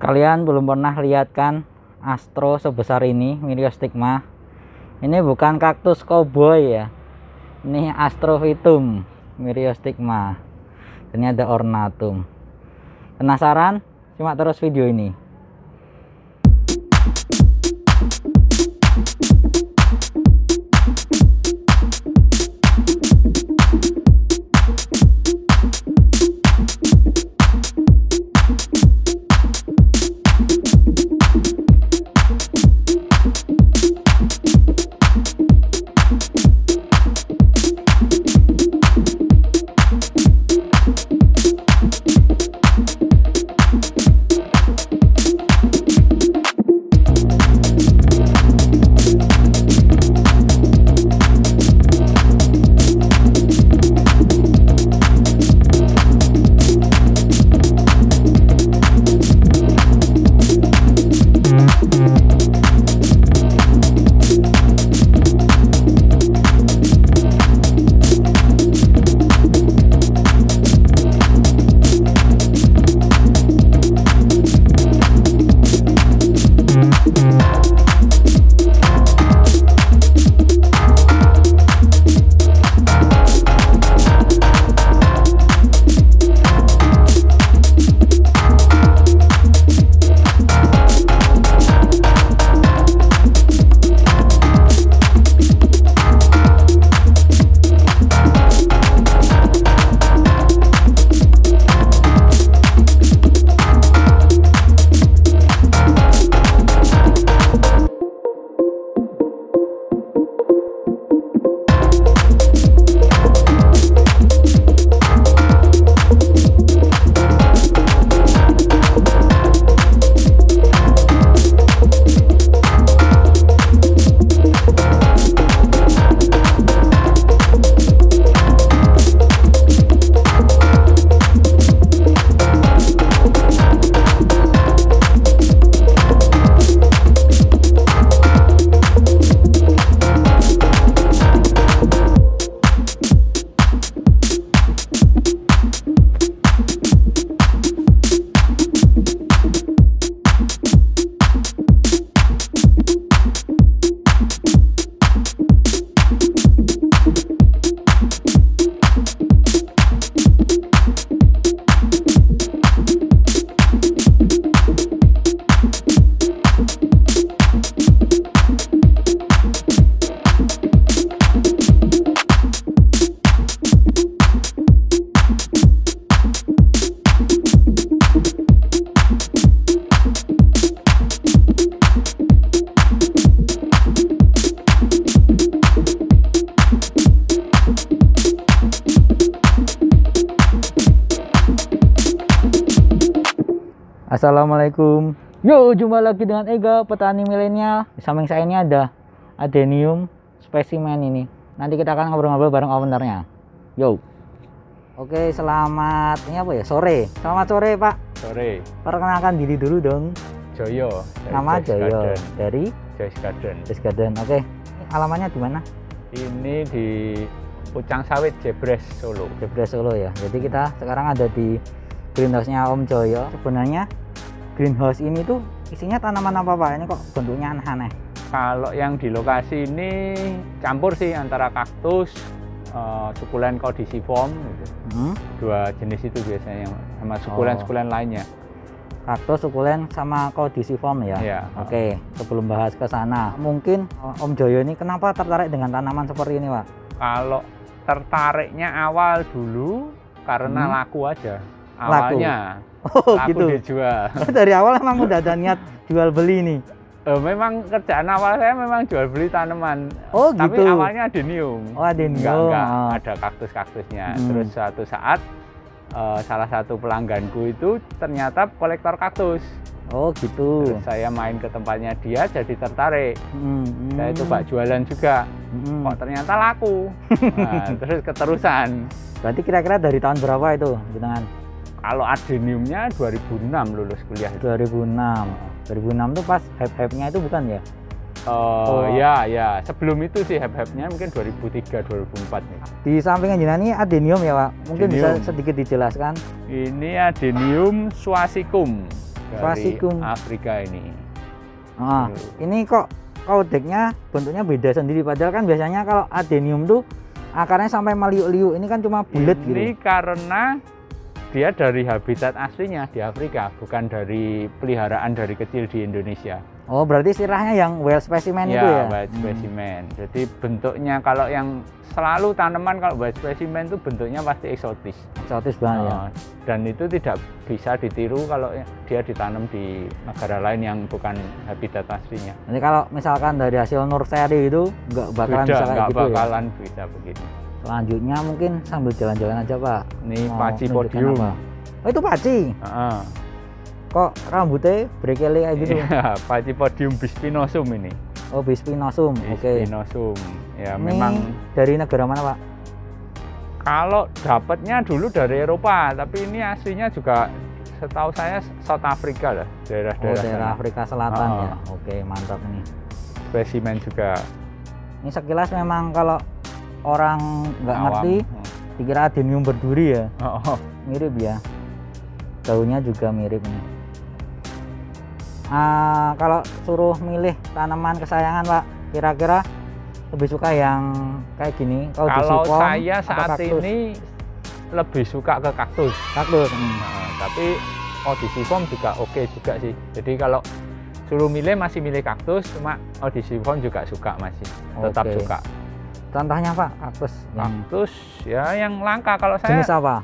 Kalian belum pernah lihat kan astro sebesar ini, Myriostigma. Ini bukan kaktus cowboy ya. Ini Astrophytum Myriostigma. Ini ada ornatum. Penasaran? Simak terus video ini. Assalamualaikum. Yo, jumpa lagi dengan Ega, petani milenial. Di samping saya ini ada adenium spesimen ini. Nanti kita akan ngobrol-ngobrol bareng ownernya. Yo. Oke, selamat ini apa ya? Sore. Selamat sore, Pak. Sore. Perkenalkan diri dulu dong. Joyo. Nama Joyo. Dari Joyce Garden. Joyce Garden. Oke. Alamannya di mana? Ini di Pucang Sawit, Jebres, Solo. Jebres, Solo ya. Jadi kita sekarang ada di greenhouse-nya Om Joyo. Sebenarnya greenhouse ini tuh isinya tanaman apa Pak? Ini kok bentuknya aneh-aneh. Kalau yang di lokasi ini campur sih antara kaktus, sukulen caudiciform gitu. Dua jenis itu biasanya sama sukulen lainnya. Kaktus, sukulen sama caudiciform ya. Iya. Oke, sebelum bahas ke sana, mungkin Om Joyo ini kenapa tertarik dengan tanaman seperti ini, Pak? Kalau tertariknya awal dulu karena laku aja. Awalnya. Oh, laku gitu. Dijual. Dari awal emang udah ada niat jual beli nih. Memang kerjaan awal saya memang jual beli tanaman. Oh, tapi gitu. Awalnya adenium. Oh, adenium. Enggak ada kaktus-kaktusnya. Terus suatu saat salah satu pelangganku itu ternyata kolektor kaktus. Oh, gitu. Terus saya main ke tempatnya dia, jadi tertarik. Saya coba jualan juga. Kok ternyata laku. Nah, terus keterusan. Berarti kira-kira dari tahun berapa itu, Jenengan? Kalau adeniumnya 2006 lulus kuliah. 2006. 2006 tuh pas hype-hype-nya itu bukan ya? Ya. Sebelum itu sih hype-hype-nya mungkin 2003-2004 nih. Di samping jenengan ini adenium ya Pak? Mungkin adenium. Bisa sedikit dijelaskan? Ini adenium suassicum. dari Afrika ini. Ini kok kaudeknya bentuknya beda sendiri, padahal kan biasanya kalau adenium tuh akarnya sampai meliuk-liuk, ini kan cuma bulat gitu. Ini karena dia dari habitat aslinya di Afrika, bukan dari peliharaan dari kecil di Indonesia. Oh, berarti istilahnya yang wild specimen itu ya? Wild specimen. Jadi bentuknya kalau yang selalu tanaman kalau wild specimen itu bentuknya pasti eksotis. Eksotis banget ya. Dan itu tidak bisa ditiru kalau dia ditanam di negara lain yang bukan habitat aslinya. Jadi kalau misalkan dari hasil nursery itu nggak bakalan bisa kayak gitu ya? Nggak bakalan bisa begini. Selanjutnya mungkin sambil jalan-jalan aja Pak. Ini Pachypodium. Oh, itu paci? Kok rambutnya berkele kayak gitu? Iya, Pachypodium bispinosum ini. Oh, bispinosum. Oke. Bispinosum. Ya, ini memang dari negara mana, Pak? Kalau dapatnya dulu dari Eropa, tapi ini aslinya juga setahu saya South Africa lah, daerah-daerah daerah Afrika Selatan ya. Oke, mantap ini. Spesimen juga. Ini sekilas memang kalau orang nggak ngerti dikira adenium berduri ya. Mirip ya. Daunnya juga mirip nih. Kalau suruh milih tanaman kesayangan Pak, kira-kira lebih suka yang kayak gini? Kalau saya saat ini lebih suka ke kaktus. Kaktus. Tapi Odysseum juga oke juga sih. Jadi kalau suruh milih masih milih kaktus, cuma Odysseum juga suka masih, tetap suka. Contohnya Pak, kaktus? Kaktus ya yang langka kalau saya. Jenis apa?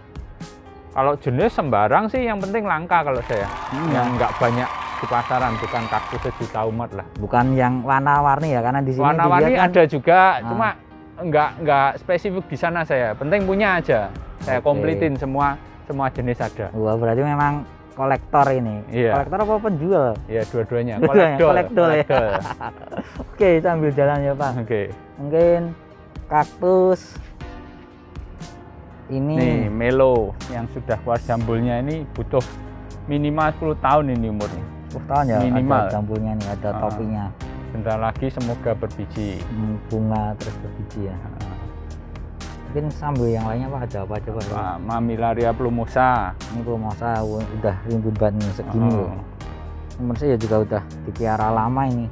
Kalau jenis sembarang sih, yang penting langka kalau saya. Yang nggak banyak di pasaran, bukan kaktus sejuta umat lah. Bukan yang warna-warni ya, karena di sini warna-warni kan ada juga, cuma nggak spesifik di sana saya. Penting punya aja. Saya komplitin semua jenis ada. Wah, berarti memang kolektor ini. Iya. Kolektor apa penjual? Iya, dua-duanya. Kolektor ya. Oke, sambil jalan ya Pak. Mungkin kaktus ini. Nih, melo yang sudah keluar jambulnya ini butuh minimal 10 tahun ini umurnya. 10 tahun ya, minimal. Ada jambulnya nih, ada topinya. Bentar lagi semoga berbiji. Bunga terus berbiji ya. Mungkin sambil yang lainnya Pak, ada apa aja Pak? Mammillaria plumosa. Ini plumosa udah rimbun banget nih segini loh. Menurut saya juga udah dipiara lama ini.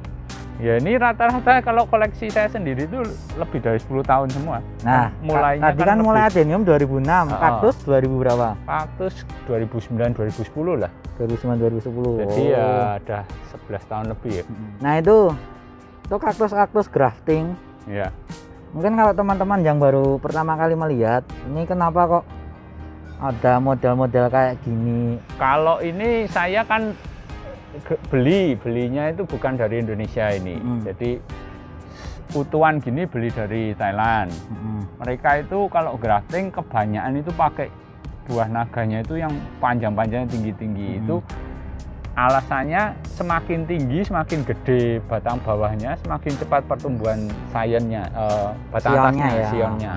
Ya ini rata-rata kalau koleksi saya sendiri itu lebih dari 10 tahun semua. Nah, tadi kan mulai adenium 2006, kaktus 2000 berapa? Kaktus 2009 2010 lah. 2009 2010. Jadi ya ada 11 tahun lebih ya. Nah, itu kaktus grafting. Ya. Mungkin kalau teman-teman yang baru pertama kali melihat, ini kenapa kok ada model-model kayak gini? Kalau ini saya kan belinya itu bukan dari Indonesia ini. Jadi utuhan gini beli dari Thailand. Mereka itu kalau grafting kebanyakan itu pakai buah naganya itu yang panjang-panjangnya tinggi-tinggi. Itu alasannya semakin tinggi semakin gede batang bawahnya, semakin cepat pertumbuhan sionnya, batang atasnya sionnya.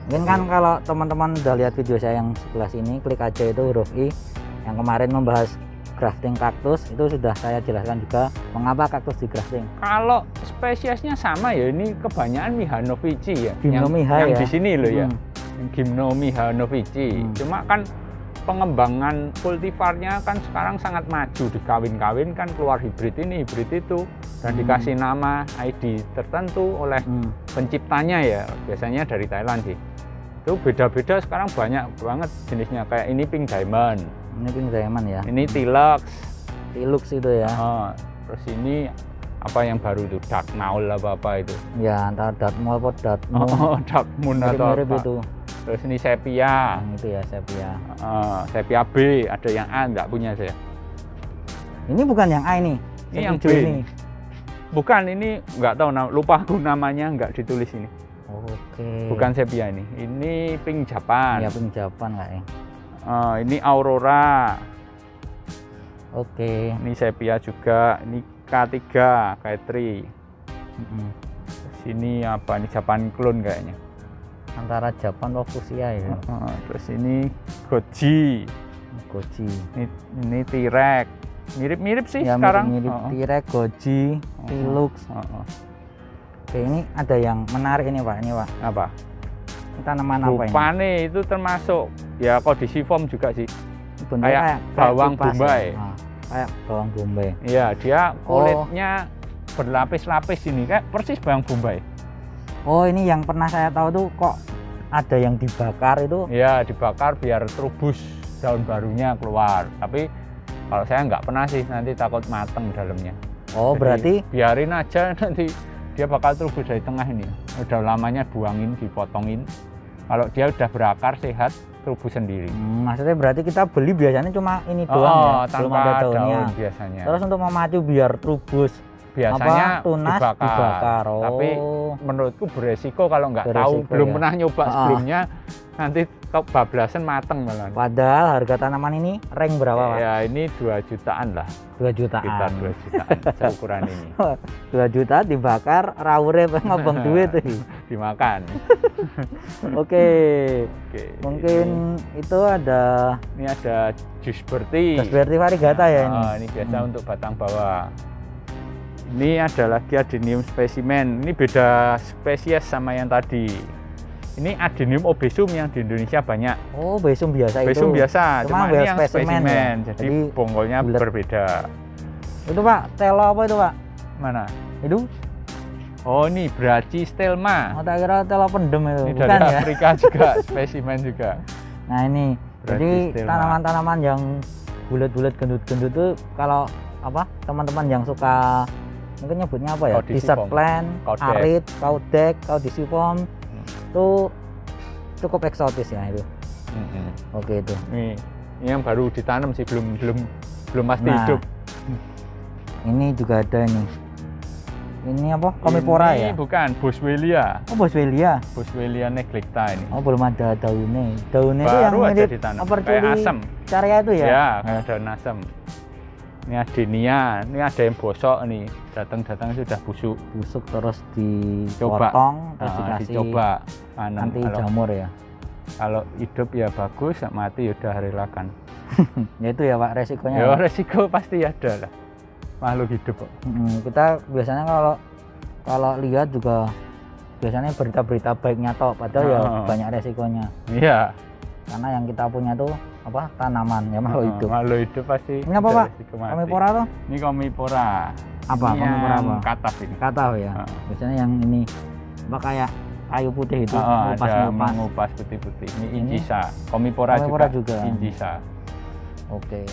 Mungkin kan kalau teman-teman udah lihat video saya yang sebelah sini, klik aja itu huruf I yang kemarin membahas grafting kaktus, itu sudah saya jelaskan juga mengapa kaktus di grafting. Kalau spesiesnya sama ya, ini kebanyakan Mihanovici ya. Gymnomiha yang di sini loh ya. Gymnomihanovici. Cuma kan pengembangan kultivarnya kan sekarang sangat maju, dikawin-kawin kan keluar hibrid ini, hibrid itu, dan dikasih nama ID tertentu oleh penciptanya ya, biasanya dari Thailand sih. Itu beda-beda sekarang banyak banget jenisnya, kayak ini Pink Diamond. Ini Pink Diamond ya. Ini Tilux. Tilux itu ya. Terus ini apa yang baru itu, Dark Maul apa itu? Ya, antara Dark Maul atau Dark Moon. Dark Moon atau apa? Itu. Terus ini Sepia. Itu ya Sepia. Sepia B, ada yang A enggak punya saya. Ini bukan yang A ini. Ini yang B. Ini. Bukan, ini enggak tahu, lupa aku namanya, enggak ditulis ini. Oke. Bukan Sepia ini. Ini Pink Japan. Ya, Pink Japan kayaknya. Ini Aurora. Oke. Ini Sepia juga. Ini K3, K3. Sini apa? Ini Japan Clone kayaknya. Antara Japan atau Fuchsia ya. Terus ini Goji. Ini T-Rex. Mirip-mirip sih ya, sekarang. Mirip T-Rex, Goji, Tilux. Oke, ini ada yang menarik ini Pak. Ini Pak. Apa? Ini tanaman apa ini? Rupane itu termasuk ya Codiciform juga sih. Kayak bawang bombay. kayak bawang bombay. Iya, dia kulitnya berlapis-lapis ini kayak persis bawang bombay. Oh, ini yang pernah saya tahu tuh kok ada yang dibakar itu. Iya, dibakar biar terubus daun barunya keluar. Tapi kalau saya nggak pernah sih, nanti takut mateng dalamnya. Oh, jadi, berarti biarin aja, nanti dia bakal terubus dari tengah ini. Udah lamanya buangin, dipotongin. Kalau dia udah berakar sehat, terubus sendiri. Maksudnya berarti kita beli biasanya cuma ini doang ya, belum ada daunnya. Daun biasanya. Terus untuk memacu biar terubus biasanya tunas dibakar. Oh. Tapi menurutku beresiko kalau nggak tahu, belum ya? pernah nyoba sebelumnya, nanti kebablasan mateng malah. Padahal harga tanaman ini rank berapa, Pak? Ya ini 2 jutaan lah. 2 jutaan. Sekitar 2 jutaan seukuran ini. 2 juta dibakar, raure ngobong duit tuh. Dimakan. Oke. Mungkin itu ada. Ini ada jus berti. Jus berti variegata ya ini. Ini biasa untuk batang bawah. Ini ada lagi adenium spesimen. Ini beda spesies sama yang tadi. Ini adenium obesum yang di Indonesia banyak. Oh, obesum biasa itu. Obesum biasa, cuma ini yang spesimen. Ya? Jadi bonggolnya berbeda. Itu Pak, telo apa itu Pak? Mana? Itu? Oh, ini Brachysteelma. Oh, tak kira telo pendem itu. Ini bukan dari ya? Afrika juga, spesimen juga. Nah ini, jadi tanaman-tanaman yang bulat-bulat gendut-gendut itu kalau apa teman-teman yang suka mungkin nyebutnya apa ya, desert plant, arid, kaudek, caudicifum itu cukup eksotis ya itu. Oke itu. Ini yang baru ditanam sih, belum pasti hidup. Ini juga ada nih. Ini apa? Commiphora ya? Ini bukan, Boswellia. Oh, Boswellia. Boswellia neglecta ini. Oh, belum ada daunnya. Daunnya itu yang aja ditanam. Kayak asem. Carya itu ya? Ya, kayak daun asem. Ini adenia, ini ada yang bosok nih. Datang-datang sudah busuk. Busuk terus dipotong, terus dikasih dicoba anti jamur ya. Kalau hidup ya bagus, mati ya udah relakan. Ya itu ya Pak resikonya. Ya resiko pasti ada lah. Makhluk hidup kok. Kita biasanya kalau lihat juga biasanya berita-berita baiknya toh, padahal ya banyak resikonya. Iya. Karena yang kita punya tuh apa tanaman ya makhluk hidup. Makhluk hidup pasti. Ini apa Pak? Commiphora tuh? Ini Commiphora. Apa? Commiphora apa? Kataf ini. Kataf ya. Biasanya yang ini apa kayak kayu putih itu. Ada mengupas putih-putih. Ini Incisa. Commiphora juga. Incisa. Oke.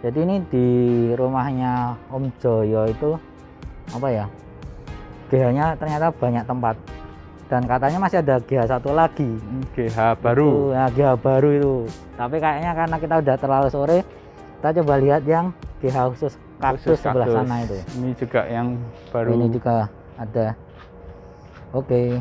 Jadi ini di rumahnya Om Joyo itu apa ya? GH-nya ternyata banyak tempat. Dan katanya masih ada GH satu lagi. GH baru. Nah, GH baru itu. Tapi kayaknya karena kita udah terlalu sore, kita coba lihat yang GH khusus kaktus sebelah sana itu. Ini juga yang baru. Ini juga ada. Oke.